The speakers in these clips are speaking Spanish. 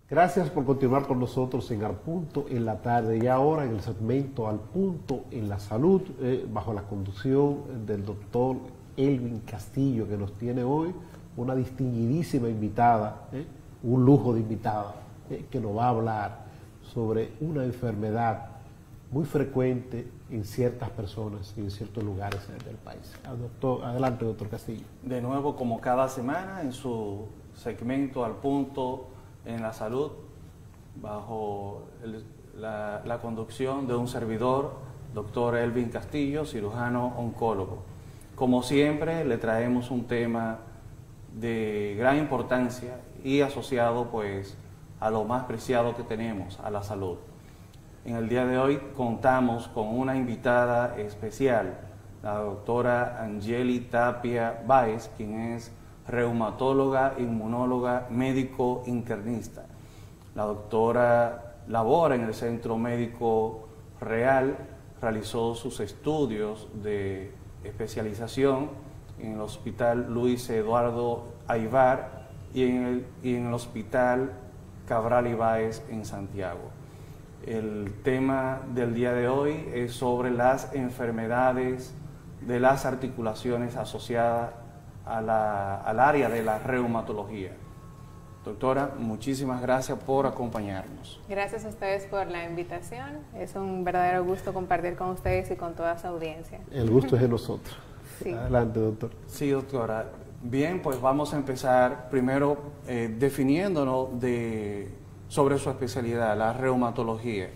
Gracias por continuar con nosotros en Al Punto en la tarde y ahora en el segmento Al Punto en la Salud, bajo la conducción del doctor Elvin Castillo, que nos tiene hoy una distinguidísima invitada, un lujo de invitada, que nos va a hablar sobre una enfermedad muy frecuente en ciertas personas y en ciertos lugares del país. Adelante, doctor Castillo. De nuevo, como cada semana, en su segmento Al Punto en la Salud, bajo la conducción de un servidor, doctor Elvin Castillo, cirujano oncólogo. Como siempre, le traemos un tema de gran importancia y asociado pues a lo más preciado que tenemos, a la salud. En el día de hoy contamos con una invitada especial, la doctora Angeli Tapia Báez, quien es reumatóloga, inmunóloga, médico internista. La doctora labora en el Centro Médico Real, realizó sus estudios de especialización en el Hospital Luis Eduardo Aybar y en el Hospital Cabral Ibáez en Santiago. El tema del día de hoy es sobre las enfermedades de las articulaciones asociadas al área de la reumatología. Doctora, muchísimas gracias por acompañarnos. Gracias a ustedes por la invitación. Es un verdadero gusto compartir con ustedes y con toda su audiencia. El gusto es de nosotros. Sí. Adelante, doctor. Sí, doctora. Bien, pues vamos a empezar primero definiéndonos sobre su especialidad, la reumatología,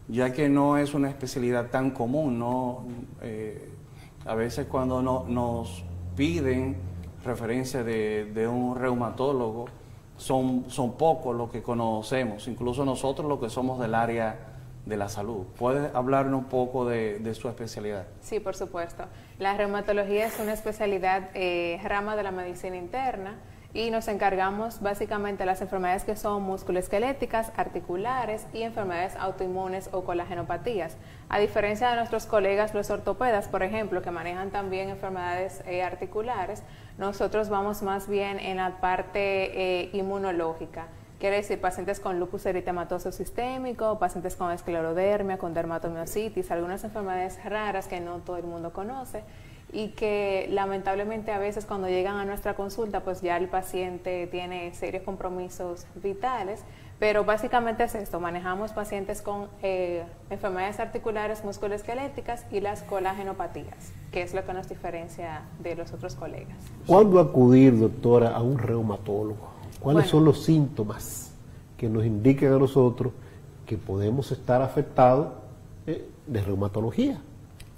ya que no es una especialidad tan común, ¿no? A veces cuando nos piden referencia de un reumatólogo, son pocos los que conocemos, incluso nosotros los que somos del área de la salud. ¿Puede hablarnos un poco de su especialidad? Sí, por supuesto. La reumatología es una especialidad rama de la medicina interna y nos encargamos básicamente de las enfermedades que son musculoesqueléticas, articulares y enfermedades autoinmunes o colagenopatías. A diferencia de nuestros colegas los ortopedas, por ejemplo, que manejan también enfermedades articulares, nosotros vamos más bien en la parte inmunológica. Quiere decir pacientes con lupus eritematoso sistémico, pacientes con esclerodermia, con dermatomiositis, algunas enfermedades raras que no todo el mundo conoce y que lamentablemente a veces cuando llegan a nuestra consulta pues ya el paciente tiene serios compromisos vitales, pero básicamente es esto, manejamos pacientes con enfermedades articulares musculoesqueléticas y las colagenopatías, que es lo que nos diferencia de los otros colegas. ¿Cuándo acudir, doctora, a un reumatólogo? ¿Cuáles son los síntomas que nos indican a nosotros que podemos estar afectados de reumatología?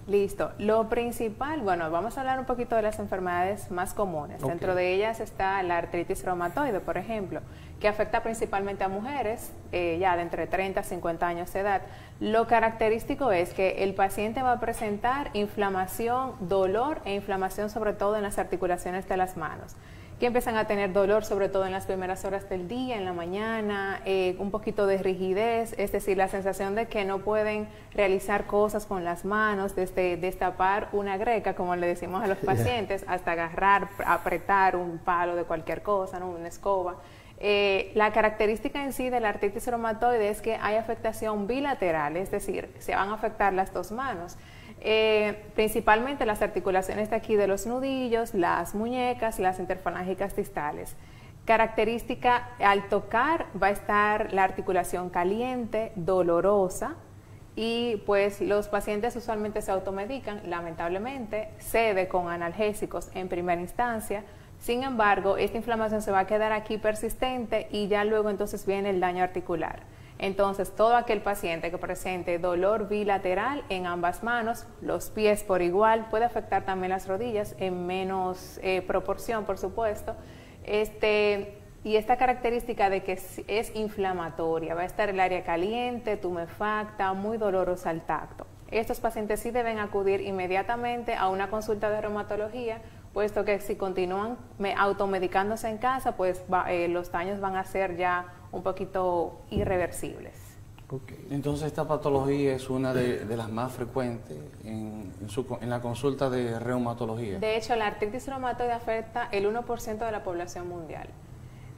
Listo. Lo principal, bueno, vamos a hablar un poquito de las enfermedades más comunes. Okay. Dentro de ellas está la artritis reumatoide, por ejemplo, que afecta principalmente a mujeres ya de entre 30 a 50 años de edad. Lo característico es que el paciente va a presentar inflamación, dolor e inflamación sobre todo en las articulaciones de las manos, que empiezan a tener dolor sobre todo en las primeras horas del día, en la mañana, un poquito de rigidez, es decir, la sensación de que no pueden realizar cosas con las manos, desde destapar una greca, como le decimos a los pacientes, hasta agarrar, apretar un palo de cualquier cosa, ¿no? Una escoba. La característica en sí de la artritis reumatoide es que hay afectación bilateral, es decir, se van a afectar las dos manos. Principalmente las articulaciones de aquí de los nudillos, las muñecas, las interfalángicas distales. Característica, al tocar va a estar la articulación caliente, dolorosa y pues los pacientes usualmente se automedican, lamentablemente, cede con analgésicos en primera instancia. Sin embargo, esta inflamación se va a quedar aquí persistente y ya luego entonces viene el daño articular. Entonces, todo aquel paciente que presente dolor bilateral en ambas manos, los pies por igual, puede afectar también las rodillas en menos proporción, por supuesto, y esta característica de que es inflamatoria, va a estar el área caliente, tumefacta, muy dolorosa al tacto. Estos pacientes sí deben acudir inmediatamente a una consulta de reumatología, puesto que si continúan automedicándose en casa, pues los daños van a ser ya un poquito irreversibles. Okay. Entonces esta patología es una de las más frecuentes en la consulta de reumatología. De hecho, la artritis reumatoide afecta el 1% de la población mundial.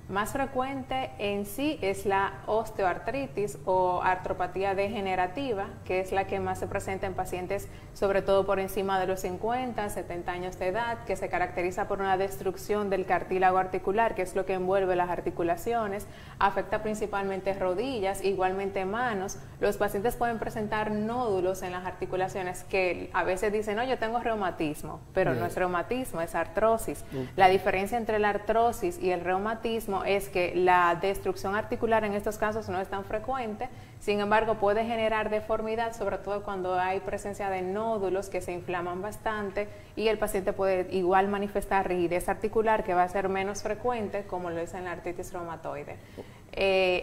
Más frecuente en sí es la osteoartritis o artropatía degenerativa, que es la que más se presenta en pacientes, sobre todo por encima de los 50, 70 años de edad, que se caracteriza por una destrucción del cartílago articular, que es lo que envuelve las articulaciones, afecta principalmente rodillas, igualmente manos. Los pacientes pueden presentar nódulos en las articulaciones que a veces dicen, no, yo tengo reumatismo, pero no es reumatismo, es artrosis. La diferencia entre la artrosis y el reumatismo es que la destrucción articular en estos casos no es tan frecuente, sin embargo puede generar deformidad, sobre todo cuando hay presencia de nódulos que se inflaman bastante, y el paciente puede igual manifestar rigidez articular, que va a ser menos frecuente, como lo es en la artritis reumatoide.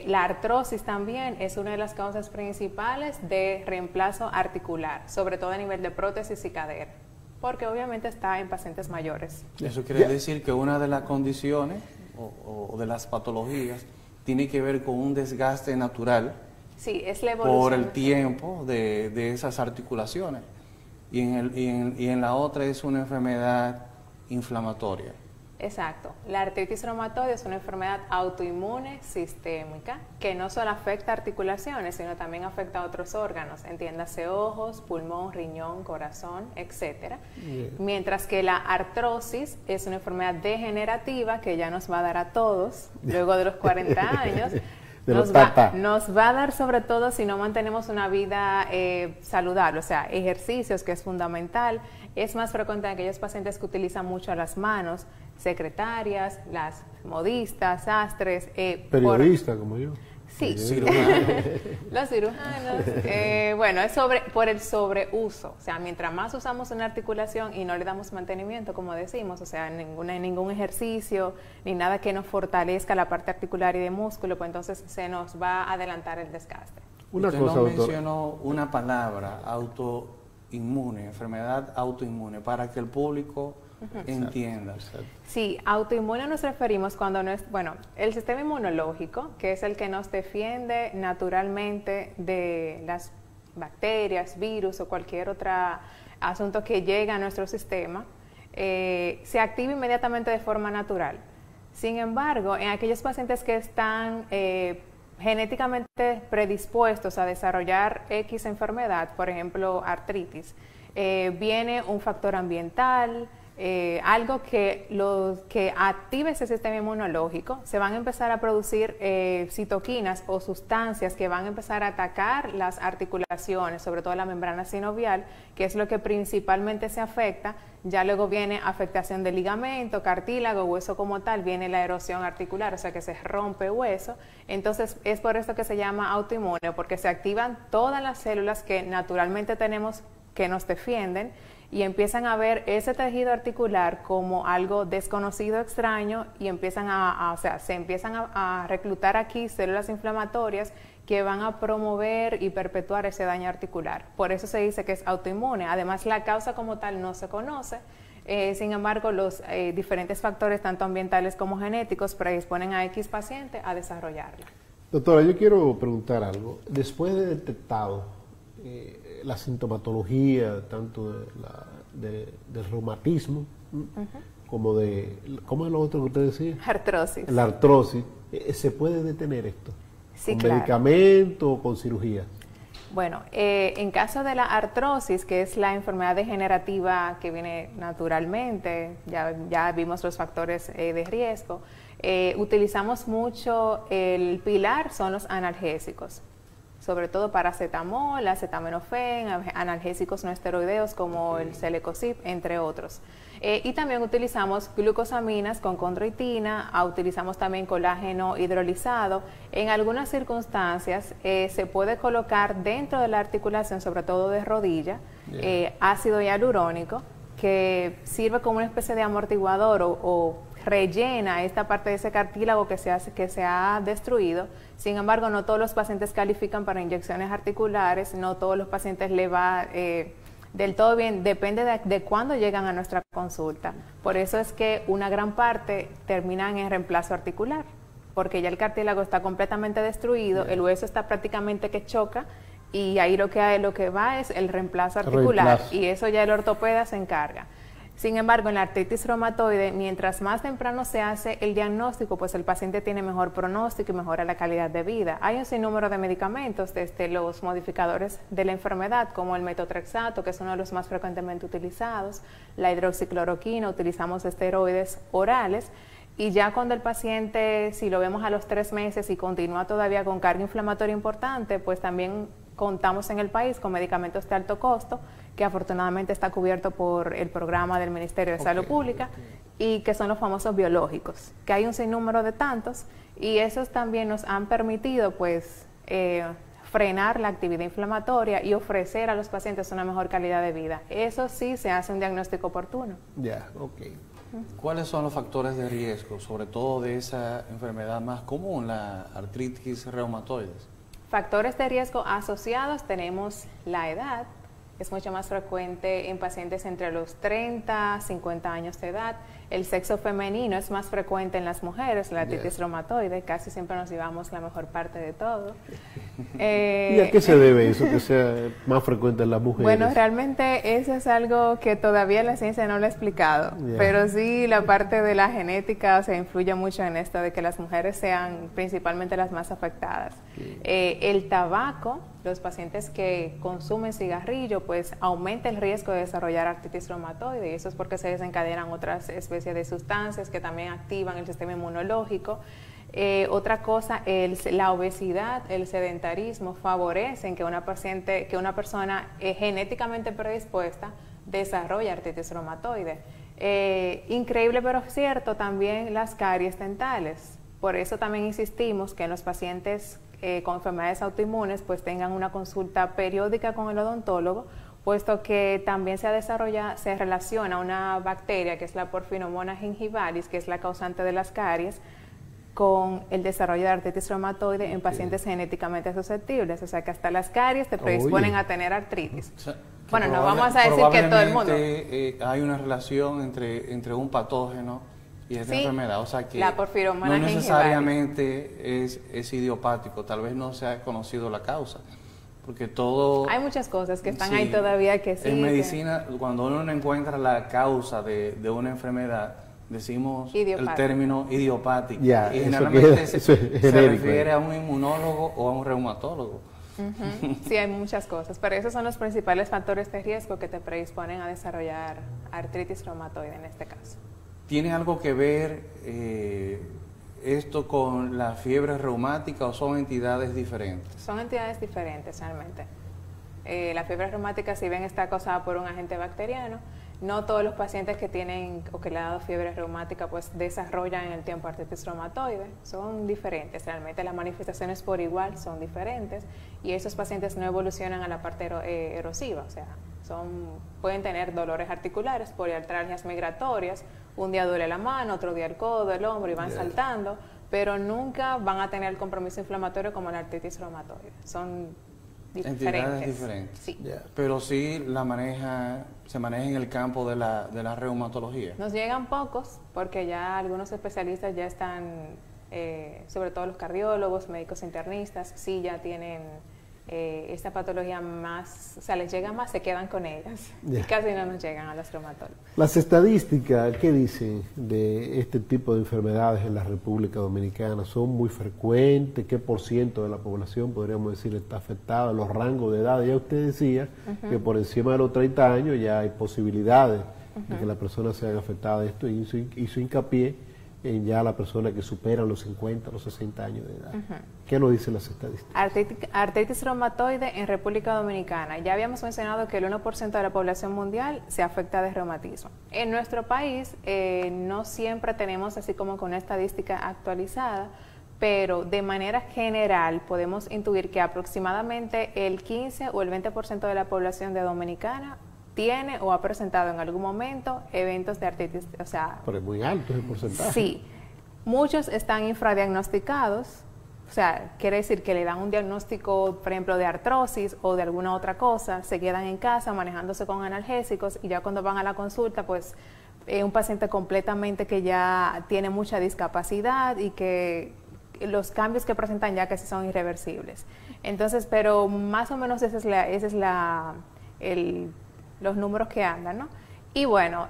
La artrosis también es una de las causas principales de reemplazo articular, sobre todo a nivel de prótesis y cadera, porque obviamente está en pacientes mayores. Eso quiere decir que una de las condiciones o de las patologías tiene que ver con un desgaste natural, sí, es la evolución por el tiempo de esas articulaciones, y en la otra es una enfermedad inflamatoria. Exacto. La artritis reumatoide es una enfermedad autoinmune sistémica que no solo afecta articulaciones, sino también afecta a otros órganos, entiéndase ojos, pulmón, riñón, corazón, etcétera. Mientras que la artrosis es una enfermedad degenerativa que ya nos va a dar a todos luego de los 40 años. Nos va a dar sobre todo si no mantenemos una vida saludable, o sea, ejercicios, que es fundamental. Es más frecuente en aquellos pacientes que utilizan mucho las manos, secretarias, las modistas, sastres. Periodistas como yo. Sí, los cirujanos. Bueno, es por el sobreuso. O sea, mientras más usamos una articulación y no le damos mantenimiento, como decimos, o sea, ningún ejercicio, ni nada que nos fortalezca la parte articular y de músculo, pues entonces se nos va a adelantar el desgaste. Usted no mencionó una palabra, autoinmune, enfermedad autoinmune, para que el público entienda. Sí, autoinmune nos referimos cuando no es, bueno, el sistema inmunológico, que es el que nos defiende naturalmente de las bacterias, virus o cualquier otro asunto que llega a nuestro sistema, se activa inmediatamente de forma natural. Sin embargo, en aquellos pacientes que están genéticamente predispuestos a desarrollar X enfermedad, por ejemplo, artritis, viene un factor ambiental, algo que active ese sistema inmunológico. Se van a empezar a producir citoquinas o sustancias que van a empezar a atacar las articulaciones, sobre todo la membrana sinovial, que es lo que principalmente se afecta. Ya luego viene afectación del ligamento, cartílago, hueso como tal, viene la erosión articular, o sea que se rompe hueso. Entonces es por esto que se llama autoinmune, porque se activan todas las células que naturalmente tenemos que nos defienden, y empiezan a ver ese tejido articular como algo desconocido, extraño, y empiezan se empiezan a reclutar aquí células inflamatorias que van a promover y perpetuar ese daño articular. Por eso se dice que es autoinmune. Además, la causa como tal no se conoce. Sin embargo, los diferentes factores, tanto ambientales como genéticos, predisponen a X paciente a desarrollarla. Doctora, yo quiero preguntar algo. Después de detectado la sintomatología tanto del reumatismo como de, ¿cómo es lo otro que usted decía? Artrosis. La artrosis, ¿se puede detener esto? Sí, ¿Con claro. medicamento o con cirugía? Bueno, en caso de la artrosis, que es la enfermedad degenerativa que viene naturalmente, ya vimos los factores de riesgo, utilizamos mucho, el pilar son los analgésicos, sobre todo paracetamol, acetaminofén, analgésicos no esteroideos como el Celecoxib, entre otros. Y también utilizamos glucosaminas con condroitina, utilizamos también colágeno hidrolizado. En algunas circunstancias se puede colocar dentro de la articulación, sobre todo de rodilla, ácido hialurónico, que sirve como una especie de amortiguador o rellena esta parte de ese cartílago que se ha destruido. Sin embargo, no todos los pacientes califican para inyecciones articulares, no todos los pacientes le va del todo bien, depende de cuándo llegan a nuestra consulta. Por eso es que una gran parte terminan en reemplazo articular, porque ya el cartílago está completamente destruido, el hueso está prácticamente que choca, y ahí lo que va es el reemplazo articular, y eso ya el ortopeda se encarga. Sin embargo, en la artritis reumatoide, mientras más temprano se hace el diagnóstico, pues el paciente tiene mejor pronóstico y mejora la calidad de vida. Hay un sinnúmero de medicamentos, desde los modificadores de la enfermedad, como el metotrexato, que es uno de los más frecuentemente utilizados, la hidroxicloroquina, utilizamos esteroides orales, y ya cuando el paciente, si lo vemos a los 3 meses y continúa todavía con carga inflamatoria importante, pues también contamos en el país con medicamentos de alto costo, que afortunadamente está cubierto por el programa del Ministerio de Salud Pública, y que son los famosos biológicos, que hay un sinnúmero de tantos, y esos también nos han permitido pues frenar la actividad inflamatoria y ofrecer a los pacientes una mejor calidad de vida. Eso sí se hace un diagnóstico oportuno. Ya, ok. ¿Cuáles son los factores de riesgo, sobre todo de esa enfermedad más común, la artritis reumatoide? Factores de riesgo asociados tenemos la edad, es mucho más frecuente en pacientes entre los 30 a 50 años de edad. El sexo femenino es más frecuente en las mujeres, la artritis reumatoide, casi siempre nos llevamos la mejor parte de todo. ¿Y a qué se debe eso, que sea más frecuente en las mujeres? Bueno, realmente eso es algo que todavía la ciencia no lo ha explicado, pero sí la parte de la genética influye mucho en esto, de que las mujeres sean principalmente las más afectadas. El tabaco, los pacientes que consumen cigarrillo, pues aumenta el riesgo de desarrollar artritis reumatoide, y eso es porque se desencadenan otras especies de sustancias que también activan el sistema inmunológico. Otra cosa, la obesidad, el sedentarismo favorecen que una persona genéticamente predispuesta desarrolle artritis reumatoide. Increíble pero cierto también las caries dentales. Por eso también insistimos que en los pacientes con enfermedades autoinmunes pues tengan una consulta periódica con el odontólogo, puesto que también se relaciona una bacteria que es la Porphyromonas gingivalis, que es la causante de las caries, con el desarrollo de artritis reumatoide en pacientes genéticamente susceptibles. O sea que hasta las caries te predisponen a tener artritis. O sea, bueno, no vamos a decir que todo el mundo. Hay una relación entre un patógeno y esta enfermedad, o sea que la no necesariamente es idiopático, tal vez no se ha conocido la causa, porque todo... Hay muchas cosas que están ahí todavía que sí. En medicina, cuando uno no encuentra la causa de una enfermedad, decimos el término idiopático, y generalmente se refiere a un inmunólogo o a un reumatólogo. Sí, hay muchas cosas, pero esos son los principales factores de riesgo que te predisponen a desarrollar artritis reumatoide en este caso. ¿Tiene algo que ver esto con la fiebre reumática o son entidades diferentes? Son entidades diferentes realmente. La fiebre reumática, si bien está causada por un agente bacteriano, no todos los pacientes que tienen o que le ha dado fiebre reumática pues desarrollan en el tiempo artritis reumatoide. Son diferentes, realmente las manifestaciones por igual son diferentes, y esos pacientes no evolucionan a la parte erosiva, o sea, pueden tener dolores articulares, poliartralgias migratorias, un día duele la mano, otro día el codo, el hombro, y van saltando, pero nunca van a tener el compromiso inflamatorio como la artritis reumatoide. Son entidades diferentes. Sí. Pero sí se maneja en el campo de la reumatología. Nos llegan pocos, porque ya algunos especialistas ya están, sobre todo los cardiólogos, médicos internistas, sí ya tienen esta patología más, o sea, les llega más, se quedan con ellas. Y casi no nos llegan a los reumatólogos. Las estadísticas, ¿qué dicen de este tipo de enfermedades en la República Dominicana? ¿Son muy frecuentes? ¿Qué por ciento de la población, podríamos decir, está afectada? Los rangos de edad, ya usted decía que por encima de los 30 años ya hay posibilidades de que la persona sea afectada de esto, y hizo hincapié en ya la persona que supera los 50, los 60 años de edad. ¿Qué nos dicen las estadísticas? Artritis reumatoide en República Dominicana. Ya habíamos mencionado que el 1% de la población mundial se afecta de reumatismo. En nuestro país no siempre tenemos así como con una estadística actualizada, pero de manera general podemos intuir que aproximadamente el 15 o el 20% de la población de Dominicana tiene o ha presentado en algún momento eventos de artritis, o sea... Pero es muy alto ese porcentaje. Sí. Muchos están infradiagnosticados, o sea, quiere decir que le dan un diagnóstico, por ejemplo, de artrosis o de alguna otra cosa, se quedan en casa manejándose con analgésicos, y ya cuando van a la consulta, pues, un paciente completamente que ya tiene mucha discapacidad y que los cambios que presentan ya casi son irreversibles. Entonces, pero más o menos ese es los números que andan, ¿no? Y bueno,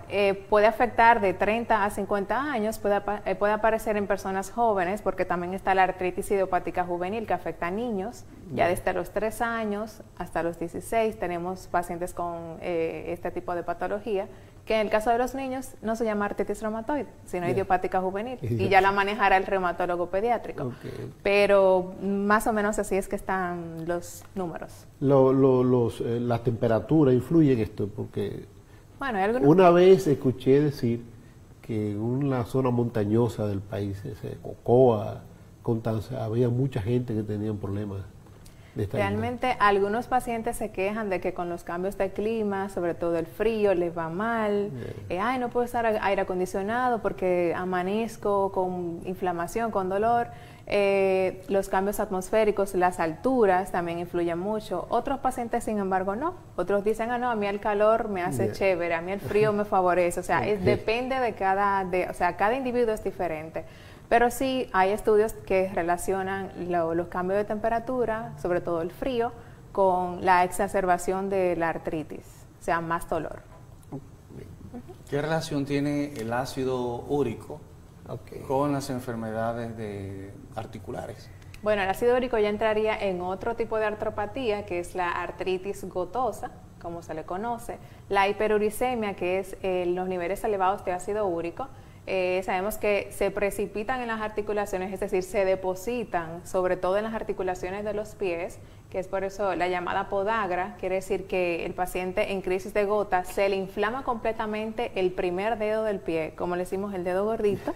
puede afectar de 30 a 50 años, puede aparecer en personas jóvenes, porque también está la artritis idiopática juvenil que afecta a niños, ya desde los 3 años hasta los 16 tenemos pacientes con este tipo de patología, que en el caso de los niños no se llama artritis reumatoide, sino idiopática juvenil, y ya la manejará el reumatólogo pediátrico. Pero más o menos así es que están los números. La temperatura influye en esto, porque bueno, ¿hay alguna? Una vez escuché decir que en una zona montañosa del país, Cocoa, Constanza, había mucha gente que tenían problemas. Realmente algunos pacientes se quejan de que con los cambios de clima, sobre todo el frío, les va mal. Ay, no puedo usar aire acondicionado porque amanezco con inflamación, con dolor. Los cambios atmosféricos, las alturas también influyen mucho. Otros pacientes, sin embargo, no. Otros dicen, no, a mí el calor me hace chévere, a mí el frío me favorece. O sea, depende de cada individuo es diferente. Pero sí hay estudios que relacionan los cambios de temperatura, sobre todo el frío, con la exacerbación de la artritis, o sea, más dolor. ¿Qué relación tiene el ácido úrico con las enfermedades articulares? Bueno, el ácido úrico ya entraría en otro tipo de artropatía, que es la artritis gotosa, como se le conoce. La hiperuricemia, que es los niveles elevados de ácido úrico. Sabemos que se precipitan en las articulaciones, es decir, se depositan sobre todo en las articulaciones de los pies, que es por eso la llamada podagra, quiere decir que el paciente en crisis de gota se le inflama completamente el primer dedo del pie, como le decimos el dedo gordito,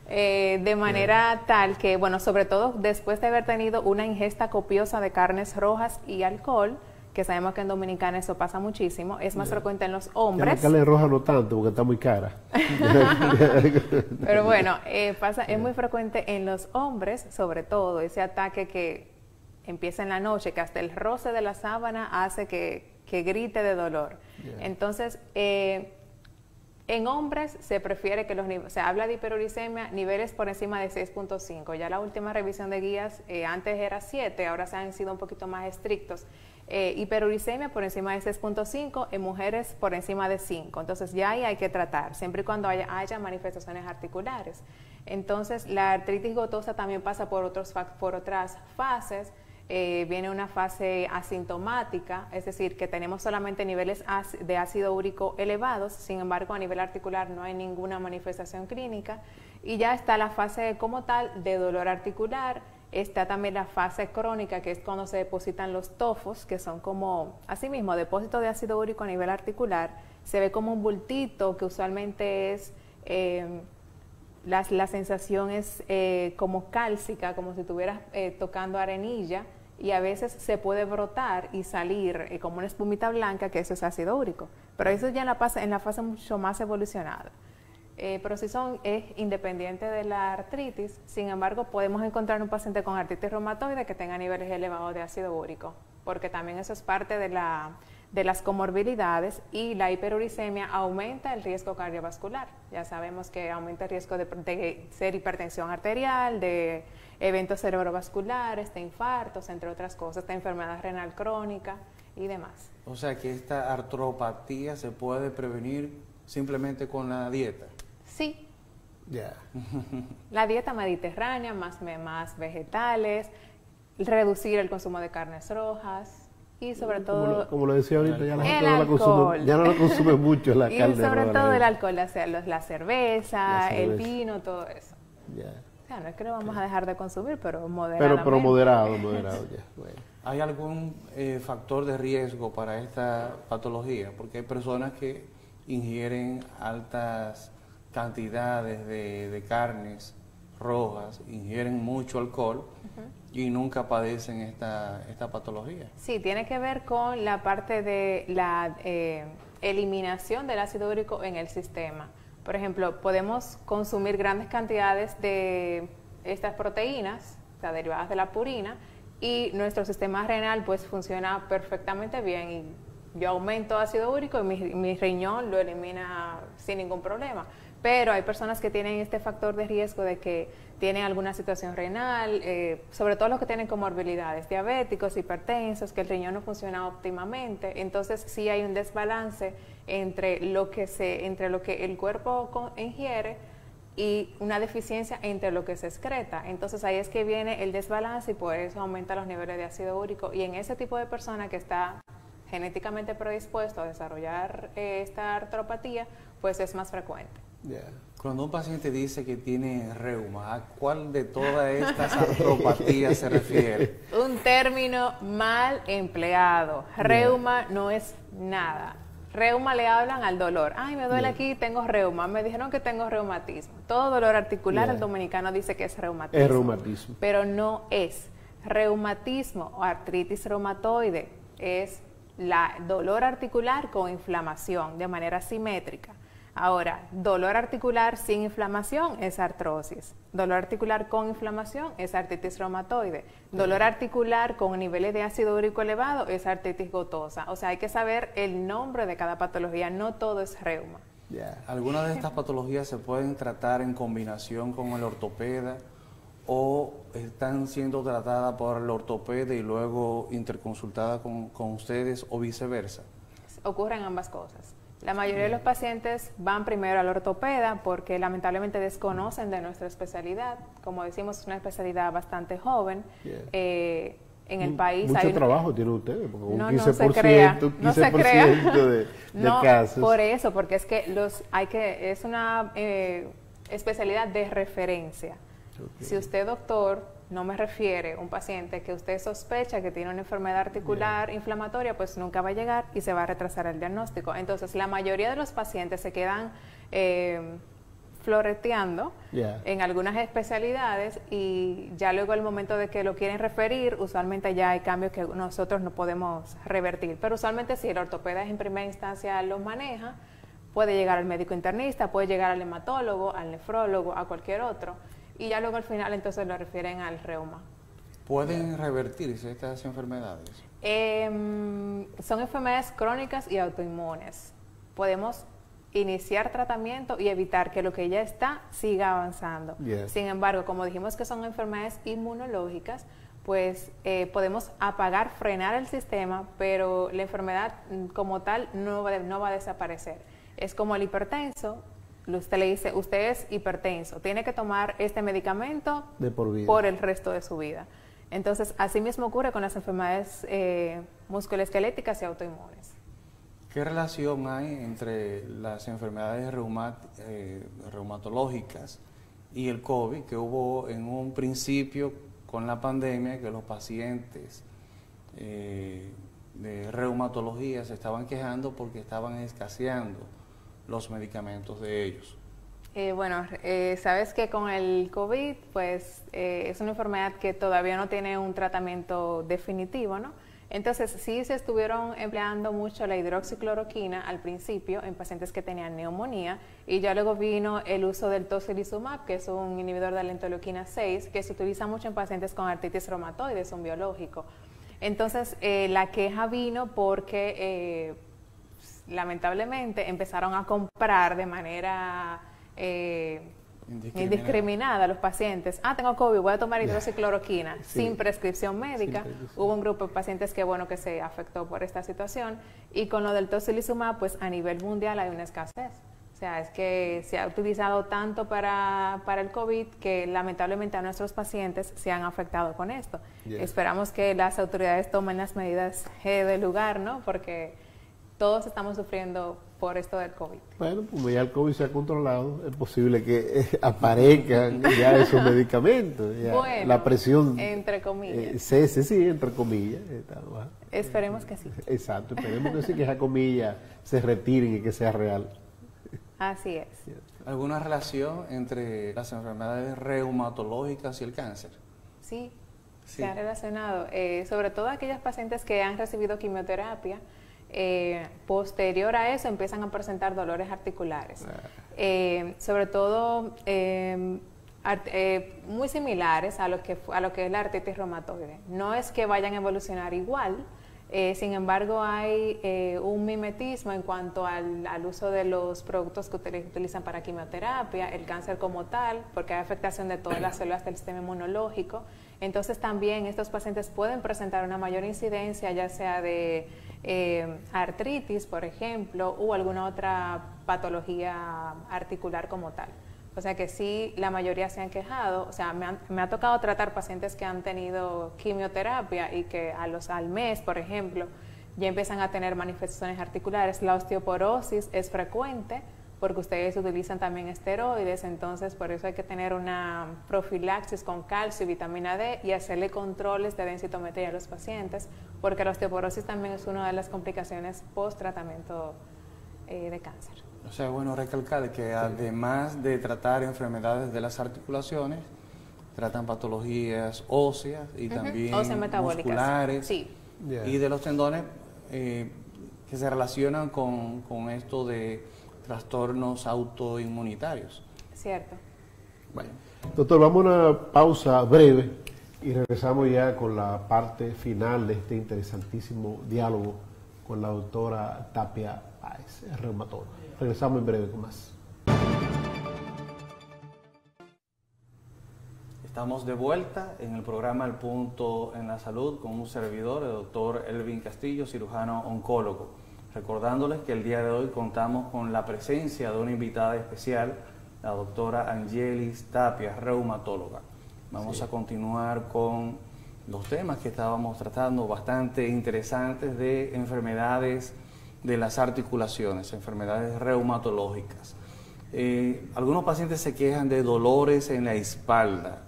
de manera tal que, bueno, sobre todo después de haber tenido una ingesta copiosa de carnes rojas y alcohol, que sabemos que en Dominicana eso pasa muchísimo, es más frecuente en los hombres. La carne roja no tanto, porque está muy cara. Pero bueno, es muy frecuente en los hombres, sobre todo, ese ataque que empieza en la noche, que hasta el roce de la sábana hace que grite de dolor. Entonces, en hombres se prefiere que se habla de hiperuricemia, niveles por encima de 6.5. Ya la última revisión de guías, antes era 7, ahora se han sido un poquito más estrictos. Hiperuricemia por encima de 6.5, en mujeres por encima de 5. Entonces ya ahí hay que tratar, siempre y cuando haya manifestaciones articulares. Entonces la artritis gotosa también pasa por otras fases. Viene una fase asintomática, es decir, que tenemos solamente niveles de ácido úrico elevados, sin embargo a nivel articular no hay ninguna manifestación clínica, y ya está la fase como tal de dolor articular. Está también la fase crónica, que es cuando se depositan los tofos, que son como, asimismo, depósitos de ácido úrico a nivel articular. Se ve como un bultito, que usualmente es, la sensación es como cálcica, como si estuvieras tocando arenilla, y a veces se puede brotar y salir como una espumita blanca, que eso es ácido úrico. Pero eso ya en la fase mucho más evolucionada. Pero si es independiente de la artritis, sin embargo, podemos encontrar un paciente con artritis reumatoide que tenga niveles elevados de ácido úrico, porque también eso es parte de las comorbilidades, y la hiperuricemia aumenta el riesgo cardiovascular. Ya sabemos que aumenta el riesgo de ser hipertensión arterial, de eventos cerebrovasculares, de infartos, entre otras cosas, de enfermedad renal crónica y demás. O sea que esta artropatía se puede prevenir simplemente con la dieta. Sí. La dieta mediterránea, más vegetales, reducir el consumo de carnes rojas y sobre todo... Como lo decía ahorita, ya la gente no la consume mucho la carne roja. Y sobre todo el alcohol, la cerveza, el vino, todo eso. O sea, no es que lo vamos a dejar de consumir, pero moderadamente. Pero moderado, ya. Bueno. ¿Hay algún factor de riesgo para esta patología? Porque hay personas que ingieren altas cantidades de carnes rojas, ingieren mucho alcohol y nunca padecen esta patología. Sí, tiene que ver con la parte de la eliminación del ácido úrico en el sistema. Por ejemplo, podemos consumir grandes cantidades de estas proteínas, o sea, derivadas de la purina, y nuestro sistema renal pues funciona perfectamente bien, y yo aumento ácido úrico y mi riñón lo elimina sin ningún problema. pero hay personas que tienen este factor de riesgo de que tienen alguna situación renal, sobre todo los que tienen comorbilidades, diabéticos, hipertensos, que el riñón no funciona óptimamente. Entonces sí hay un desbalance entre lo que el cuerpo ingiere y una deficiencia entre lo que se excreta. Entonces ahí es que viene el desbalance y por eso aumenta los niveles de ácido úrico. Y en ese tipo de persona que está genéticamente predispuesto a desarrollar esta artropatía, pues es más frecuente. Yeah. Cuando un paciente dice que tiene reuma, ¿a cuál de todas estas artropatías se refiere? Un término mal empleado. Reuma no es nada. Reuma le hablan al dolor. Ay, me duele aquí, tengo reuma. Me dijeron que tengo reumatismo. Todo dolor articular, el dominicano dice que es reumatismo. Es reumatismo. Pero no es. Reumatismo o artritis reumatoide es dolor articular con inflamación de manera simétrica. Ahora, dolor articular sin inflamación es artrosis. Dolor articular con inflamación es artritis reumatoide. Dolor articular con niveles de ácido úrico elevado es artritis gotosa. O sea, hay que saber el nombre de cada patología. No todo es reuma. Yeah. ¿Algunas de estas patologías se pueden tratar en combinación con el ortopeda o están siendo tratadas por el ortopeda y luego interconsultadas con ustedes o viceversa? Ocurren ambas cosas. La mayoría de los pacientes van primero al ortopeda porque lamentablemente desconocen de nuestra especialidad. Como decimos, es una especialidad bastante joven. En el país mucho hay trabajo tienen ustedes, porque un 15%, no se crea, 15% no se crea. de No, casos. por eso, porque es que es una especialidad de referencia. Okay. Si usted, doctor, no me refiere un paciente que usted sospecha que tiene una enfermedad articular inflamatoria, pues nunca va a llegar y se va a retrasar el diagnóstico. Entonces, la mayoría de los pacientes se quedan floreteando en algunas especialidades y ya luego al momento de que lo quieren referir, usualmente ya hay cambios que nosotros no podemos revertir. Pero usualmente si el ortopeda en primera instancia los maneja, puede llegar al médico internista, puede llegar al hematólogo, al nefrólogo, a cualquier otro. Y ya luego al final entonces lo refieren al reuma. ¿Pueden revertirse estas enfermedades? Son enfermedades crónicas y autoinmunes. Podemos iniciar tratamiento y evitar que lo que ya está siga avanzando. Sin embargo, como dijimos que son enfermedades inmunológicas, pues podemos apagar, frenar el sistema, pero la enfermedad como tal no va a desaparecer. Es como el hipertenso. Usted le dice, usted es hipertenso, tiene que tomar este medicamento de por vida, por el resto de su vida. Entonces, así mismo ocurre con las enfermedades musculoesqueléticas y autoinmunes. ¿Qué relación hay entre las enfermedades reumatológicas y el COVID, que hubo en un principio con la pandemia, que los pacientes de reumatología se estaban quejando porque estaban escaseando los medicamentos de ellos? Sabes que con el COVID, pues es una enfermedad que todavía no tiene un tratamiento definitivo, ¿no? Entonces sí se estuvieron empleando mucho la hidroxicloroquina al principio en pacientes que tenían neumonía y ya luego vino el uso del tocilizumab, que es un inhibidor de la interleuquina 6, que se utiliza mucho en pacientes con artritis reumatoide, es un biológico. Entonces la queja vino porque lamentablemente empezaron a comprar de manera indiscriminada a los pacientes. Tengo COVID, voy a tomar hidroxicloroquina sin prescripción médica. Hubo un grupo de pacientes que se afectó por esta situación y con lo del tocilizumab, pues a nivel mundial hay una escasez. O sea, es que se ha utilizado tanto para el COVID que lamentablemente a nuestros pacientes se han afectado con esto. Esperamos que las autoridades tomen las medidas de lugar, ¿no? Porque todos estamos sufriendo por esto del COVID. Bueno, como ya el COVID se ha controlado, es posible que aparezcan ya esos medicamentos. Ya bueno, la presión. Entre comillas. Sí, entre comillas. Esperemos que sí. Exacto, esperemos que sí, que esas comillas se retiren y que sea real. Así es. ¿Alguna relación entre las enfermedades reumatológicas y el cáncer? Sí. Se ha relacionado. Sobre todo aquellos pacientes que han recibido quimioterapia, posterior a eso empiezan a presentar dolores articulares, sobre todo muy similares a lo que es la artritis reumatoide. No es que vayan a evolucionar igual, Sin embargo, hay un mimetismo en cuanto al uso de los productos que utilizan para quimioterapia, el cáncer como tal, porque hay afectación de todas las células del sistema inmunológico. Entonces también estos pacientes pueden presentar una mayor incidencia, ya sea de artritis, por ejemplo, o alguna otra patología articular como tal. O sea que sí, la mayoría se han quejado. O sea, me ha tocado tratar pacientes que han tenido quimioterapia y que al mes, por ejemplo, ya empiezan a tener manifestaciones articulares. La osteoporosis es frecuente porque ustedes utilizan también esteroides, entonces por eso hay que tener una profilaxis con calcio y vitamina D y hacerle controles de densitometría a los pacientes, porque la osteoporosis también es una de las complicaciones post-tratamiento de cáncer. O sea, bueno recalcar que además de tratar enfermedades de las articulaciones, tratan patologías óseas y también musculares, sí. Y de los tendones que se relacionan con esto de trastornos autoinmunitarios. Cierto. Bueno. Doctor, vamos a una pausa breve y regresamos ya con la parte final de este interesantísimo diálogo con la doctora Tapia Páez, reumatóloga. Regresamos en breve con más. Estamos de vuelta en el programa El Punto en la Salud con un servidor, el doctor Elvin Castillo, cirujano oncólogo. Recordándoles que el día de hoy contamos con la presencia de una invitada especial, la doctora Angelis Tapia, reumatóloga. Vamos a continuar con los temas que estábamos tratando, bastante interesantes, de enfermedades de las articulaciones, enfermedades reumatológicas. Algunos pacientes se quejan de dolores en la espalda.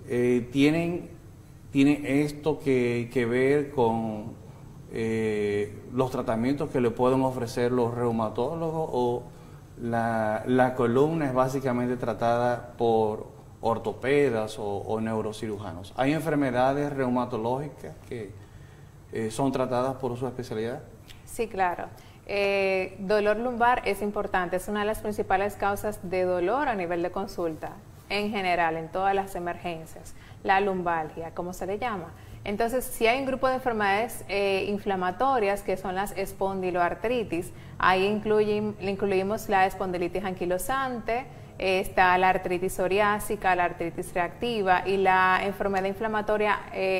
¿Tiene esto que ver con los tratamientos que le pueden ofrecer los reumatólogos, o la columna es básicamente tratada por ortopedas o neurocirujanos? ¿Hay enfermedades reumatológicas que son tratadas por su especialidad? Sí, claro. Dolor lumbar es importante, es una de las principales causas de dolor a nivel de consulta, en general, en todas las emergencias, la lumbalgia, como se le llama. Entonces, si hay un grupo de enfermedades inflamatorias, que son las espondiloartritis, ahí incluimos la espondilitis anquilosante, está la artritis psoriásica, la artritis reactiva y la enfermedad inflamatoria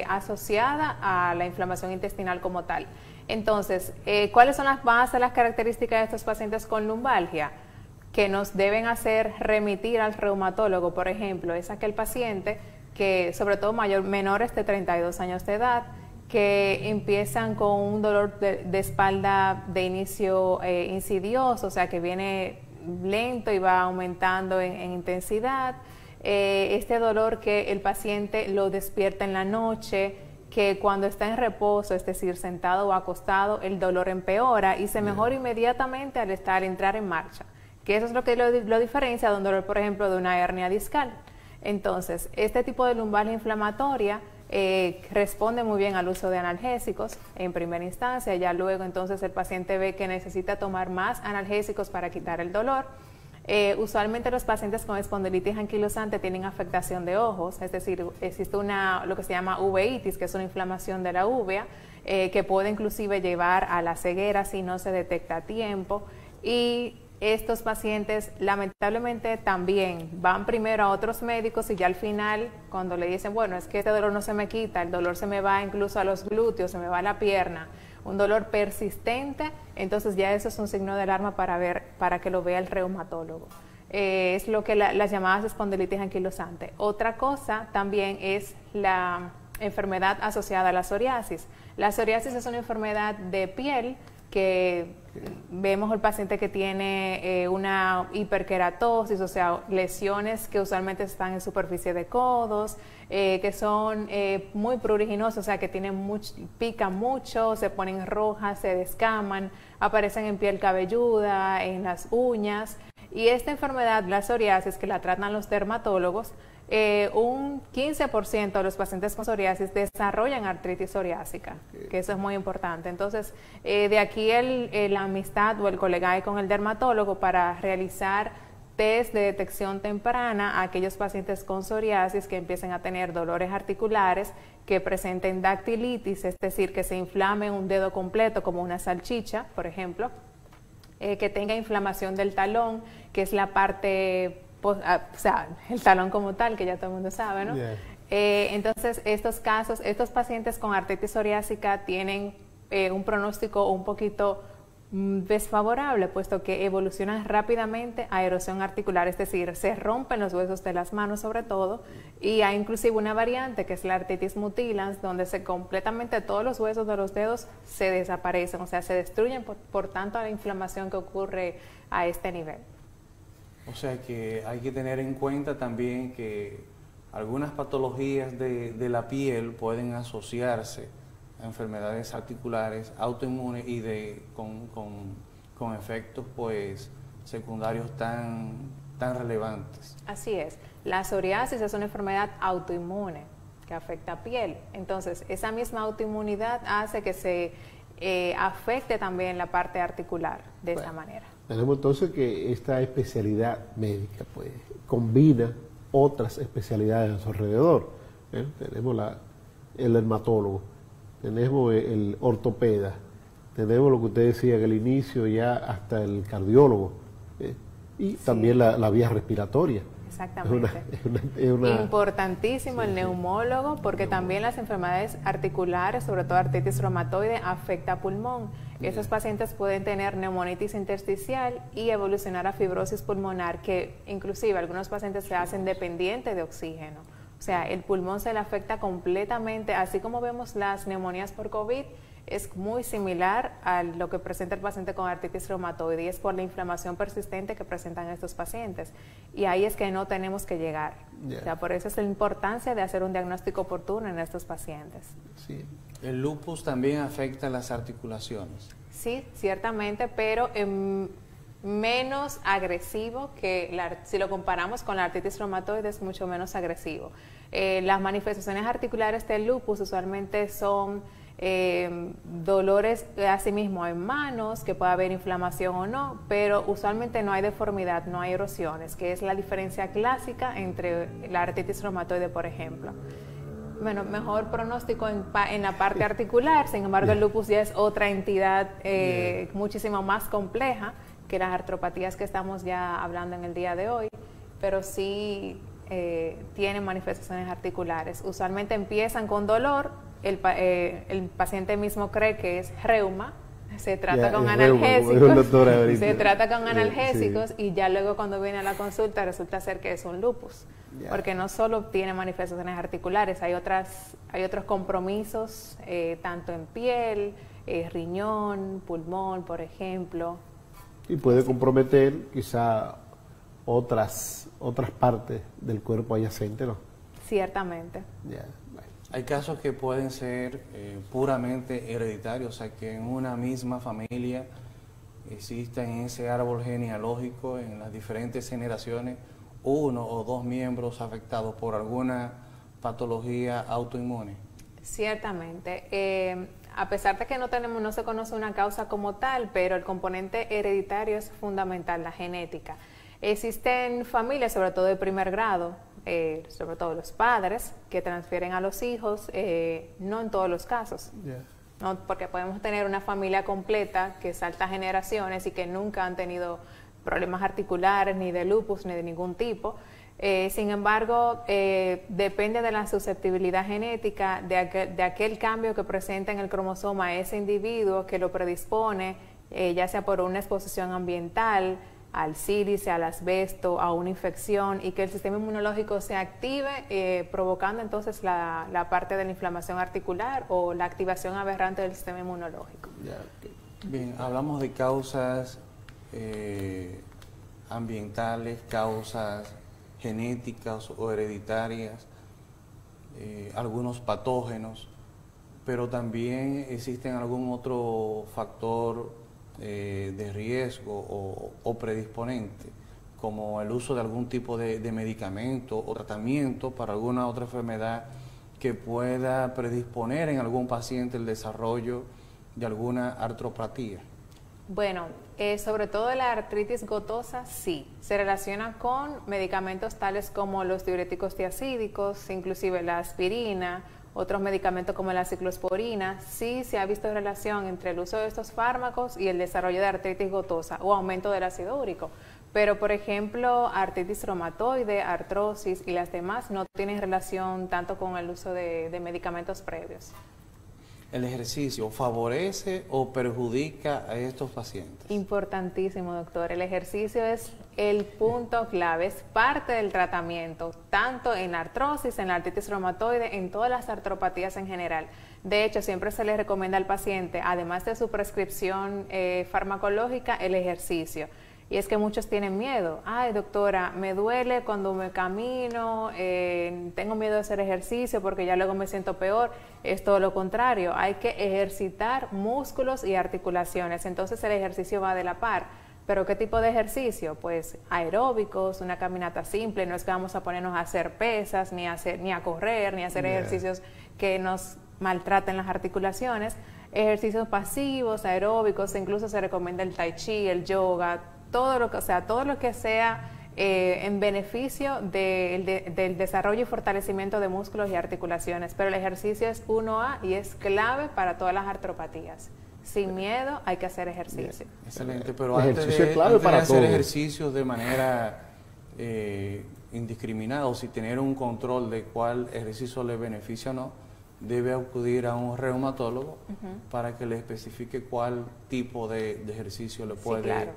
asociada a la inflamación intestinal como tal. Entonces, ¿cuáles son van a ser las características de estos pacientes con lumbalgia? Que nos deben hacer remitir al reumatólogo, por ejemplo, es aquel paciente que, sobre todo menores de 32 años de edad, que empiezan con un dolor de espalda de inicio insidioso, o sea, que viene lento y va aumentando en intensidad. Este dolor que el paciente lo despierta en la noche, que cuando está en reposo, es decir, sentado o acostado, el dolor empeora y se mejora inmediatamente al entrar en marcha. Que eso es lo que lo diferencia de un dolor, por ejemplo, de una hernia discal. Entonces, este tipo de lumbalgia inflamatoria responde muy bien al uso de analgésicos en primera instancia, ya luego entonces el paciente ve que necesita tomar más analgésicos para quitar el dolor. Usualmente los pacientes con espondilitis anquilosante tienen afectación de ojos, es decir, existe lo que se llama uveitis, que es una inflamación de la uvea, que puede inclusive llevar a la ceguera si no se detecta a tiempo. Y estos pacientes lamentablemente también van primero a otros médicos y ya al final, cuando le dicen, bueno, es que este dolor no se me quita, el dolor se me va incluso a los glúteos, se me va a la pierna, un dolor persistente, entonces ya eso es un signo de alarma para que lo vea el reumatólogo. Es lo que las llamadas espondilitis anquilosante. Otra cosa también es la enfermedad asociada a la psoriasis. La psoriasis es una enfermedad de piel que vemos el paciente que tiene una hiperkeratosis, o sea, lesiones que usualmente están en superficie de codos, que son muy pruriginosos, o sea, que pican mucho, se ponen rojas, se descaman, aparecen en piel cabelluda, en las uñas. Y esta enfermedad, la psoriasis, que la tratan los dermatólogos, un 15% de los pacientes con psoriasis desarrollan artritis psoriásica, que eso es muy importante. Entonces, de aquí la amistad o el colegaje con el dermatólogo para realizar test de detección temprana a aquellos pacientes con psoriasis que empiecen a tener dolores articulares, que presenten dactilitis, es decir, que se inflame un dedo completo como una salchicha, por ejemplo, que tenga inflamación del talón, que es la parte, o sea, el talón como tal, que ya todo el mundo sabe, ¿no? Yeah. Entonces, estos casos, estos pacientes con artritis psoriásica tienen un pronóstico un poquito desfavorable, puesto que evolucionan rápidamente a erosión articular, es decir, se rompen los huesos de las manos sobre todo, y hay inclusive una variante que es la artritis mutilans, donde completamente todos los huesos de los dedos se desaparecen, o sea, se destruyen por tanto la inflamación que ocurre a este nivel. O sea que hay que tener en cuenta también que algunas patologías de la piel pueden asociarse a enfermedades articulares autoinmunes y con efectos pues secundarios tan relevantes. Así es. La psoriasis es una enfermedad autoinmune que afecta a piel. Entonces, esa misma autoinmunidad hace que se afecte también la parte articular de esta manera. Tenemos entonces que esta especialidad médica pues combina otras especialidades a su alrededor. Tenemos el dermatólogo, tenemos el ortopeda, tenemos lo que usted decía en el inicio ya hasta el cardiólogo y sí, también la vía respiratoria. Exactamente. Es importantísimo el neumólogo, porque también las enfermedades articulares, sobre todo artritis reumatoide, afecta a pulmón. Esos pacientes pueden tener neumonitis intersticial y evolucionar a fibrosis pulmonar, que inclusive algunos pacientes se hacen dependientes de oxígeno. O sea, el pulmón se le afecta completamente, así como vemos las neumonías por COVID, es muy similar a lo que presenta el paciente con artritis reumatoide, y es por la inflamación persistente que presentan estos pacientes. Y ahí es que no tenemos que llegar. Yeah. O sea, por eso es la importancia de hacer un diagnóstico oportuno en estos pacientes. Sí. ¿El lupus también afecta las articulaciones? Sí, ciertamente, pero menos agresivo que si lo comparamos con la artritis reumatoide, es mucho menos agresivo. Las manifestaciones articulares del lupus usualmente son dolores asimismo en manos, que puede haber inflamación o no, pero usualmente no hay deformidad, no hay erosiones, que es la diferencia clásica entre la artritis reumatoide, por ejemplo. Bueno, mejor pronóstico en la parte articular, sin embargo el lupus ya es otra entidad muchísimo más compleja que las artropatías que estamos ya hablando en el día de hoy, pero sí tienen manifestaciones articulares. Usualmente empiezan con dolor, el paciente mismo cree que es reuma, se trata con analgésicos, se trata con analgésicos y ya luego cuando viene a la consulta resulta ser que es un lupus, porque no solo tiene manifestaciones articulares, hay otros compromisos tanto en piel, riñón, pulmón, por ejemplo. Y puede comprometer quizá otras partes del cuerpo adyacente, ¿no? Ciertamente. Hay casos que pueden ser puramente hereditarios, o sea que en una misma familia exista en ese árbol genealógico, en las diferentes generaciones, uno o dos miembros afectados por alguna patología autoinmune. Ciertamente. A pesar de que no se conoce una causa como tal, pero el componente hereditario es fundamental, la genética. Existen familias, sobre todo de primer grado, sobre todo los padres, que transfieren a los hijos, no en todos los casos, ¿no? Porque podemos tener una familia completa que salta generaciones y que nunca han tenido problemas articulares, ni de lupus, ni de ningún tipo. Sin embargo, depende de la susceptibilidad genética, de aquel cambio que presenta en el cromosoma ese individuo que lo predispone, ya sea por una exposición ambiental, al sílice, al asbesto, a una infección, y que el sistema inmunológico se active, provocando entonces la parte de la inflamación articular o la activación aberrante del sistema inmunológico. Bien, hablamos de causas ambientales, causas genéticas o hereditarias, algunos patógenos, pero también existen algún otro factor de riesgo o predisponente, como el uso de algún tipo de medicamento o tratamiento para alguna otra enfermedad que pueda predisponer en algún paciente el desarrollo de alguna artropatía. Bueno, sobre todo la artritis gotosa, sí. Se relaciona con medicamentos tales como los diuréticos tiacídicos, inclusive la aspirina, otros medicamentos como la ciclosporina. Sí se ha visto relación entre el uso de estos fármacos y el desarrollo de artritis gotosa o aumento del ácido úrico. Pero, por ejemplo, artritis reumatoide, artrosis y las demás no tienen relación tanto con el uso de medicamentos previos. ¿El ejercicio favorece o perjudica a estos pacientes? Importantísimo, doctor. El ejercicio es el punto clave, es parte del tratamiento, tanto en la artrosis, en la artritis reumatoide, en todas las artropatías en general. De hecho, siempre se le recomienda al paciente, además de su prescripción farmacológica, el ejercicio. Y es que muchos tienen miedo. Ay, doctora, me duele cuando me camino, tengo miedo de hacer ejercicio porque ya luego me siento peor. Es todo lo contrario, hay que ejercitar músculos y articulaciones. Entonces el ejercicio va de la par. ¿Pero qué tipo de ejercicio? Pues aeróbicos, una caminata simple. No es que vamos a ponernos a hacer pesas, ni a correr, ni a hacer ejercicios que nos maltraten las articulaciones. Ejercicios pasivos, aeróbicos, incluso se recomienda el tai chi, el yoga, todo lo que sea en beneficio del desarrollo y fortalecimiento de músculos y articulaciones. Pero el ejercicio es 1A y es clave para todas las artropatías. Sin miedo hay que hacer ejercicio. Bien, excelente, pero antes de hacer ejercicios de manera indiscriminada, o si tener un control de cuál ejercicio le beneficia o no, debe acudir a un reumatólogo para que le especifique cuál tipo de ejercicio le puede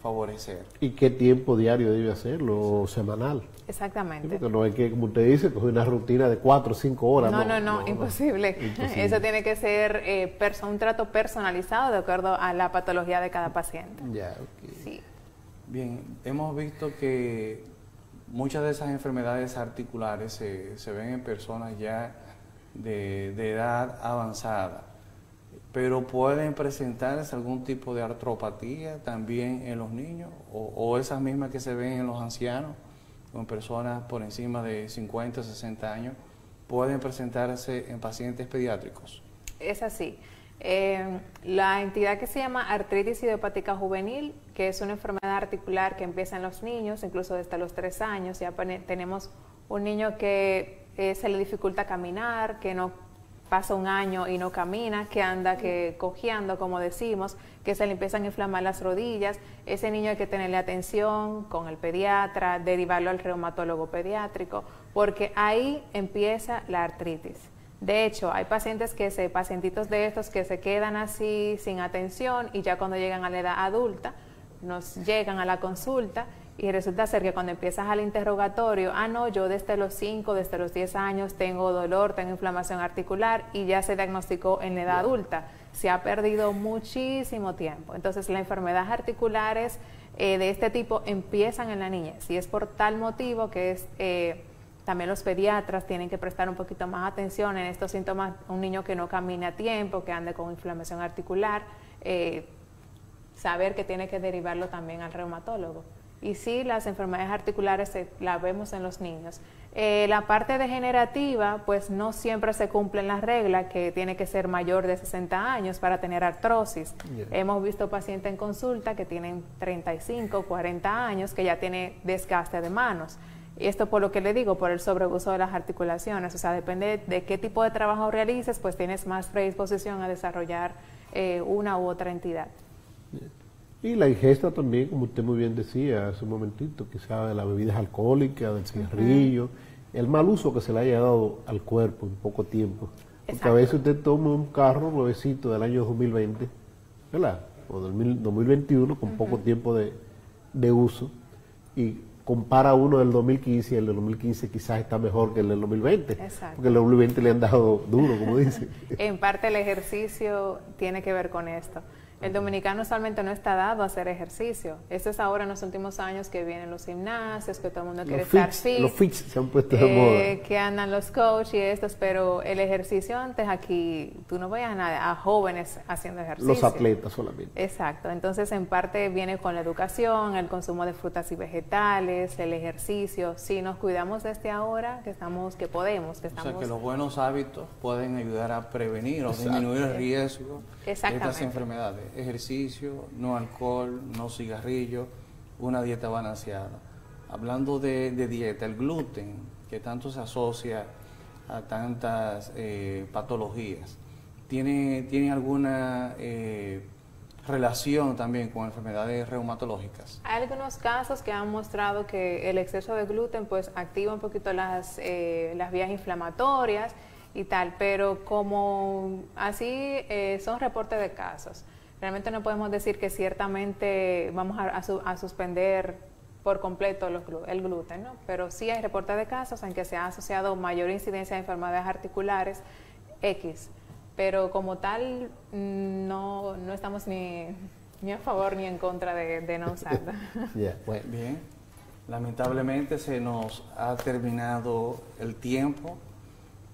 favorecer. ¿Y qué tiempo diario debe hacerlo o semanal? Exactamente. Sí, porque no hay que, como usted dice, coger una rutina de 4 o 5 horas. No, imposible. Eso tiene que ser un trato personalizado de acuerdo a la patología de cada paciente. Sí. Bien, hemos visto que muchas de esas enfermedades articulares se ven en personas ya de edad avanzada, pero pueden presentarse algún tipo de artropatía también en los niños o esas mismas que se ven en los ancianos, con personas por encima de 50, 60 años, pueden presentarse en pacientes pediátricos. Es así. La entidad que se llama artritis idiopática juvenil, que es una enfermedad articular que empieza en los niños, incluso desde los 3 años, ya tenemos un niño que se le dificulta caminar, que no pasa un año y no camina, que anda cojeando, como decimos, que se le empiezan a inflamar las rodillas. Ese niño hay que tenerle atención con el pediatra, derivarlo al reumatólogo pediátrico, porque ahí empieza la artritis. De hecho, hay pacientitos de estos que se quedan así sin atención y ya cuando llegan a la edad adulta, nos llegan a la consulta y resulta ser que cuando empiezas al interrogatorio, yo desde los 5, desde los 10 años tengo dolor, tengo inflamación articular y ya se diagnosticó en la edad adulta. Se ha perdido muchísimo tiempo. Entonces, las enfermedades articulares de este tipo empiezan en la niñez y es por tal motivo que también los pediatras tienen que prestar un poquito más atención en estos síntomas. Un niño que no camine a tiempo, que ande con inflamación articular, saber que tiene que derivarlo también al reumatólogo. Y sí, las enfermedades articulares las vemos en los niños. La parte degenerativa, pues no siempre se cumplen las reglas, que tiene que ser mayor de 60 años para tener artrosis. Hemos visto pacientes en consulta que tienen 35, 40 años, que ya tiene desgaste de manos. Y esto por lo que le digo, por el sobreuso de las articulaciones. O sea, depende de qué tipo de trabajo realices, pues tienes más predisposición a desarrollar una u otra entidad. Y la ingesta también, como usted muy bien decía hace un momentito, quizá de las bebidas alcohólicas, del cigarrillo, el mal uso que se le haya dado al cuerpo en poco tiempo. Porque a veces usted toma un carro nuevecito del año 2020, ¿verdad? O del 2021, con poco tiempo de uso, y compara uno del 2015 y el del 2015 quizás está mejor que el del 2020. Exacto. Porque el 2020 le han dado duro, como dice. En parte el ejercicio tiene que ver con esto. El dominicano usualmente no está dado a hacer ejercicio. Esto es ahora en los últimos años que vienen los gimnasios, que todo el mundo quiere estar fit. Los fits se han puesto de moda. Que andan los coaches y estos, pero el ejercicio antes aquí, tú no veías a jóvenes haciendo ejercicio. Los atletas solamente. Exacto. Entonces, en parte viene con la educación, el consumo de frutas y vegetales, el ejercicio. Si nos cuidamos desde ahora, que podemos. O sea, que los buenos hábitos pueden ayudar a prevenir o disminuir el riesgo de estas enfermedades. ejercicio, no alcohol, no cigarrillo, una dieta balanceada. Hablando de dieta, el gluten, que tanto se asocia a tantas patologías, ¿tiene alguna relación también con enfermedades reumatológicas? Hay algunos casos que han mostrado que el exceso de gluten pues activa un poquito las vías inflamatorias y tal, pero como así son reportes de casos. Realmente no podemos decir que ciertamente vamos a suspender por completo el gluten, ¿no? Pero sí hay reportes de casos en que se ha asociado mayor incidencia de enfermedades articulares X, pero como tal no estamos ni a favor ni en contra de no usarla. Bueno. Bien, lamentablemente se nos ha terminado el tiempo.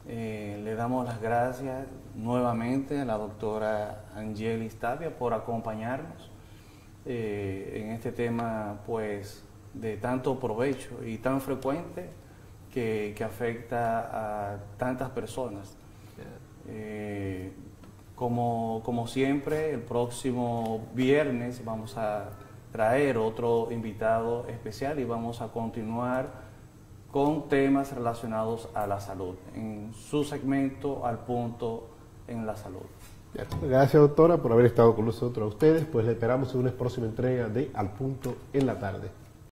Le damos las gracias nuevamente a la doctora Angelis Tapia por acompañarnos en este tema pues de tanto provecho y tan frecuente que afecta a tantas personas. Como siempre, el próximo viernes vamos a traer otro invitado especial y vamos a continuar con temas relacionados a la salud, en su segmento Al Punto en la Salud. Gracias, doctora, por haber estado con nosotros. A ustedes, pues le esperamos en una próxima entrega de Al Punto en la Tarde.